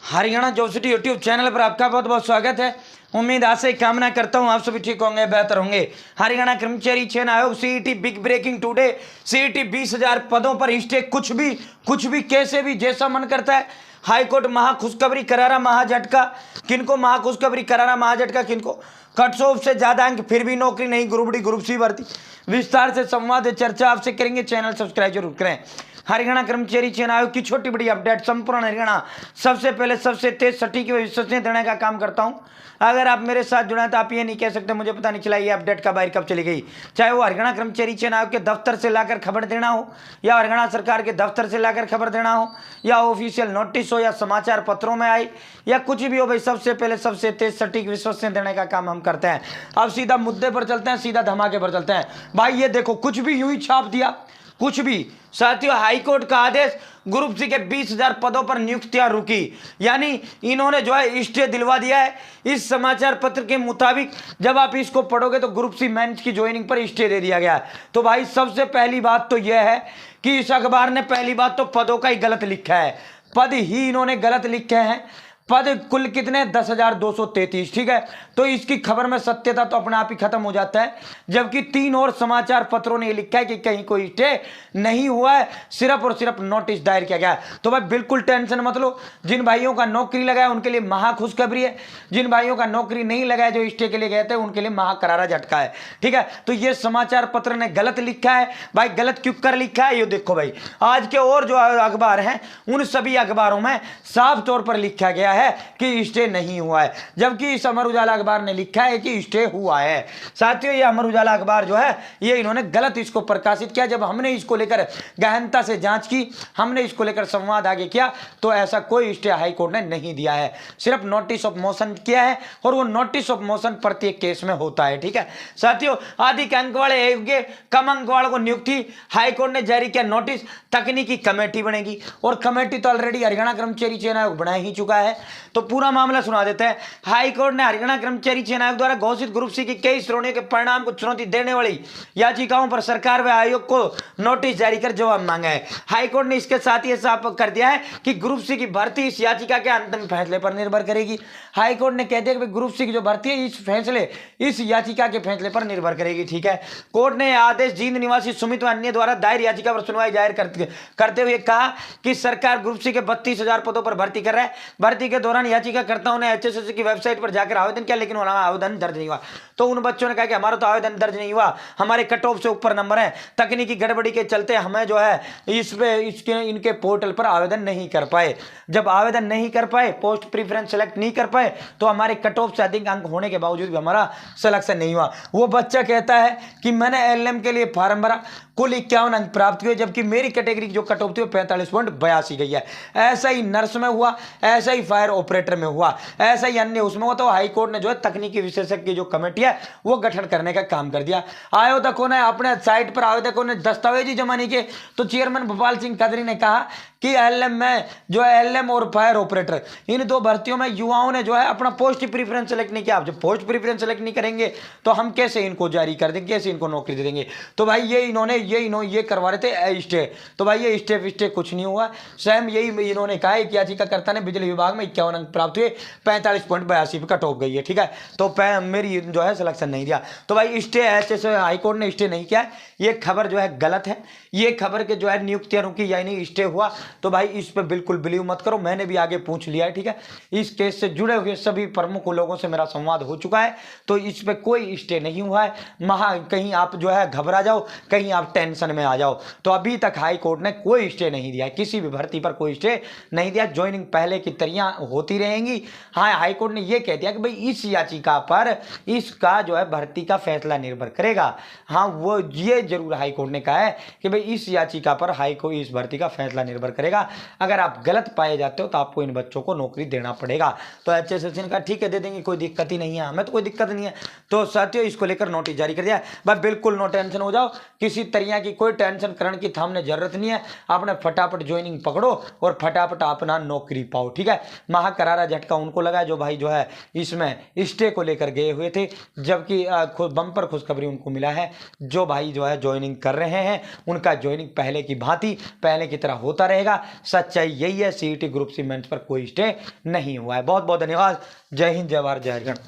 Haryana job city YouTube channel पर आपका बहुत बहुत स्वागत है। उम्मीद आशा कामना करता हूं आप सभी ठीक होंगे, बेहतर होंगे। हरियाणा कर्मचारी चयन आयोग CET big breaking today. CET 20,000 पदों पर स्टे। कुछ भी कैसे भी जैसा मन करता है। हाईकोर्ट महा खुशखबरी करारा महा झटका। किनको महा खुशखबरी करारा महा झटका, किनको कट ऑफ से ज्यादा अंक फिर भी नौकरी नहीं। ग्रुप डी ग्रुप सी भर्ती विस्तार से संवाद चर्चा आपसे करेंगे। चैनल सब्सक्राइब जरूर करें। हरियाणा कर्मचारी चयन आयोग की छोटी बड़ी अपडेट संपूर्ण हरियाणा सबसे पहले सबसे तेज सटीक व विश्वसनीय देने का काम करता हूं। अगर आप मेरे साथ जुड़े हैं तो आप ये नहीं कह सकते मुझे पता नहीं चला ये अपडेट कब आई कब चली गई। चाहे वो हरियाणा कर्मचारी चयन आयोग के दफ्तर से लाकर खबर देना हो, या हरियाणा सरकार के दफ्तर से लाकर खबर देना हो, या ऑफिशियल नोटिस हो, या समाचार पत्रों में आई, या कुछ भी हो भाई, सबसे पहले सबसे तेज सटीक विश्वसनीय देने का काम हम करते हैं। अब सीधा मुद्दे पर चलते हैं, सीधा धमाके पर चलते हैं। भाई ये देखो, कुछ भी यूं ही छाप दिया, कुछ भी। साथियों, हाईकोर्ट का आदेश, ग्रुप सी के 20,000 पदों पर नियुक्तियां रुकी, यानी इन्होंने जो है स्टे दिलवा दिया है। इस समाचार पत्र के मुताबिक जब आप इसको पढ़ोगे तो ग्रुप सी मेंस की ज्वाइनिंग पर स्टे दे दिया गया है। तो भाई सबसे पहली बात तो यह है कि इस अखबार ने पहली बात तो पदों का ही गलत लिखा है। पद ही इन्होंने गलत लिखे हैं। पद कुल कितने? 10,233। ठीक है, तो इसकी खबर में सत्यता तो अपने आप ही खत्म हो जाता है। जबकि 3 और समाचार पत्रों ने लिखा है कि कहीं कोई स्टे नहीं हुआ है, सिर्फ और सिर्फ नोटिस दायर किया गया है। तो भाई बिल्कुल टेंशन मत लो। जिन भाइयों का नौकरी लगा है उनके लिए महा खुशखबरी है। जिन भाइयों का नौकरी नहीं लगा है, जो स्टे के लिए गए थे, उनके लिए महा करारा झटका है। ठीक है, तो ये समाचार पत्र ने गलत लिखा है। भाई गलत क्यों कर लिखा है ये देखो भाई, आज के और जो अखबार हैं उन सभी अखबारों में साफ तौर पर लिखा गया है कि स्टे नहीं हुआ है, जबकि इस अमर उजाला अखबार ने लिखा है कि स्टे हुआ है। साथियों, ये अमर उजाला अखबार जो है ये इन्होंने गलत इसको प्रकाशित किया। जब हमने इसको लेकर गहनता से जांच की, हमने इसको लेकर संवाद आगे किया, तो ऐसा कोई स्टे हाईकोर्ट ने नहीं दिया है। सिर्फ नोटिस ऑफ मोशन किया है, और वो नोटिस ऑफ मोशन प्रत्येक केस में होता है। ठीक है साथियों, अधिक अंक वाले कम अंक वालों को नियुक्ति, हाईकोर्ट ने जारी किया नोटिस। तकनीकी कमेटी बनेगी, और कमेटी तो ऑलरेडी हरियाणा कर्मचारी चयन आयोग बना ही चुका है। तो पूरा मामला सुना देते हैं। हाईकोर्ट ने हरियाणा कर्मचारी चयन आयोग द्वारा घोषित ग्रुप सी की कई श्रेणियों के परिणाम को चुनौती देने वाली याचिकाओं पर सरकार व आयोग को नोटिस जारी कर जवाब मांगा है। हाईकोर्ट ने इसके साथ ही साफ कर दिया है कि ग्रुप सी की भर्ती इस याचिका के अंतिम फैसले पर निर्भर करेगी। हाईकोर्ट ने कह दिया कि ग्रुप सी की जो भर्ती है इस याचिका के फैसले पर निर्भर करेगी। ठीक है, कोर्ट ने आदेश जींद निवासी सुमित व अन्य द्वारा दायर याचिका पर सुनवाई जाहिर करते हुए कहा कि सरकार ग्रुप सी के 32,000 पदों पर भर्ती कर रहा है। भर्ती के दौरान याचिकाकर्ताओं ने एचएसएससी की वेबसाइट पर जाकर आवेदन किया, लेकिन वहां आवेदन दर्ज नहीं हुआ। तो उन बच्चों ने कहा कि हमारा तो आवेदन दर्ज नहीं हुआ, हमारे कट ऑफ से ऊपर नंबर है, तकनीकी गड़बड़ी के चलते हमें जो है इनके पोर्टल पर आवेदन नहीं कर पाए। जब आवेदन नहीं कर पाए, पोस्ट प्रीफरेंस सेलेक्ट नहीं कर पाए, तो हमारे कट ऑफ से अधिक अंक होने के बावजूद भी हमारा सिलेक्शन नहीं हुआ। वो बच्चा कहता है कि मैंने एलएम के लिए फॉर्म भरा, कुल 51 अंक प्राप्त हुए, जबकि मेरी कैटेगरी की जो कट ऑफ थी वो 45.82 गई है। ऐसा ही नर्स में हुआ, ऐसा ही फायर ऑपरेटर में हुआ, ऐसा ही अन्य उसमें हुआ। तो हाईकोर्ट ने जो है तकनीकी विशेषज्ञ की जो कमेटी है वो गठन करने का काम कर दिया। आवेदकों ने अपने साइट पर आवेदकों ने दस्तावेजी जमा नहीं किए, तो चेयरमैन भोपाल सिंह कदरी ने कहा कि एलएम में जो है एलएम और फायर ऑपरेटर इन 2 भर्तियों में युवाओं ने जो है अपना पोस्ट प्रीफरेंस सेलेक्ट नहीं किया। आप जब पोस्ट प्रीफरेंस सेलेक्ट नहीं करेंगे तो हम कैसे इनको जारी कर देंगे, कैसे इनको नौकरी दे देंगे। तो भाई ये करवा रहे थे स्टे। तो भाई ये स्टे कुछ नहीं हुआ। स्वयं यही इन्होंने कहा है कि याचिकाकर्ता ने बिजली विभाग में 51 अंक प्राप्त हुए, 45.82 पे कट ऑफ गई है। ठीक है, तो मेरी जो है सिलेक्शन नहीं दिया। तो भाई स्टे ऐसे हाईकोर्ट ने स्टे नहीं किया। ये खबर जो है गलत है। ये खबर के जो है नियुक्तियां रुकी यानी स्टे हुआ, तो भाई इस पे बिल्कुल बिलीव मत करो। मैंने भी आगे पूछ लिया है। ठीक है, इस केस से जुड़े हुए सभी प्रमुख लोगों से मेरा संवाद हो चुका है, तो इस पे कोई स्टे नहीं हुआ है। कहीं आप जो है घबरा जाओ, कहीं आप टेंशन में आ जाओ, तो अभी तक हाई कोर्ट ने कोई स्टे नहीं दिया, किसी भी भर्ती पर कोई स्टे नहीं दिया। ज्वाइनिंग पहले की तरह होती रहेंगी। हाँ, हाई कोर्ट ने यह कह दिया कि भाई इस याचिका पर इसका जो है भर्ती का फैसला निर्भर करेगा। हाँ, वो ये जरूर हाई कोर्ट ने कहा है कि भाई इस याचिका पर हाई कोर्ट इस भर्ती का फैसला निर्भर करेगा। अगर आप गलत पाए जाते हो तो आपको इन बच्चों को नौकरी देना पड़ेगा। तो एचएसएससी ने कहा ठीक है दे देंगे, कोई दिक्कत ही नहीं है, हमें तो कोई दिक्कत नहीं है। तो साथियों, इसको लेकर नोटिस जारी कर दिया। भाई बिल्कुल नो टेंशन हो जाओ, किसी तरह की कोई टेंशन करने की थामने जरूरत नहीं है। आपने फटाफट ज्वाइनिंग पकड़ो और फटाफट अपना नौकरी पाओ। ठीक है, महा करारा झटका उनको लगा जो भाई जो है इसमें स्टे को लेकर गए हुए थे, जबकि बम्पर खुशखबरी उनको मिला है जो भाई जो है ज्वाइनिंग कर रहे हैं उनका ज्वाइनिंग पहले की भांति पहले की तरह होता रहेगा। सच्चाई यही है, सीईटी ग्रुप सी मेंस पर कोई स्टे नहीं हुआ है। बहुत बहुत धन्यवाद। जय हिंद, जय भारत, जय हरियाणा।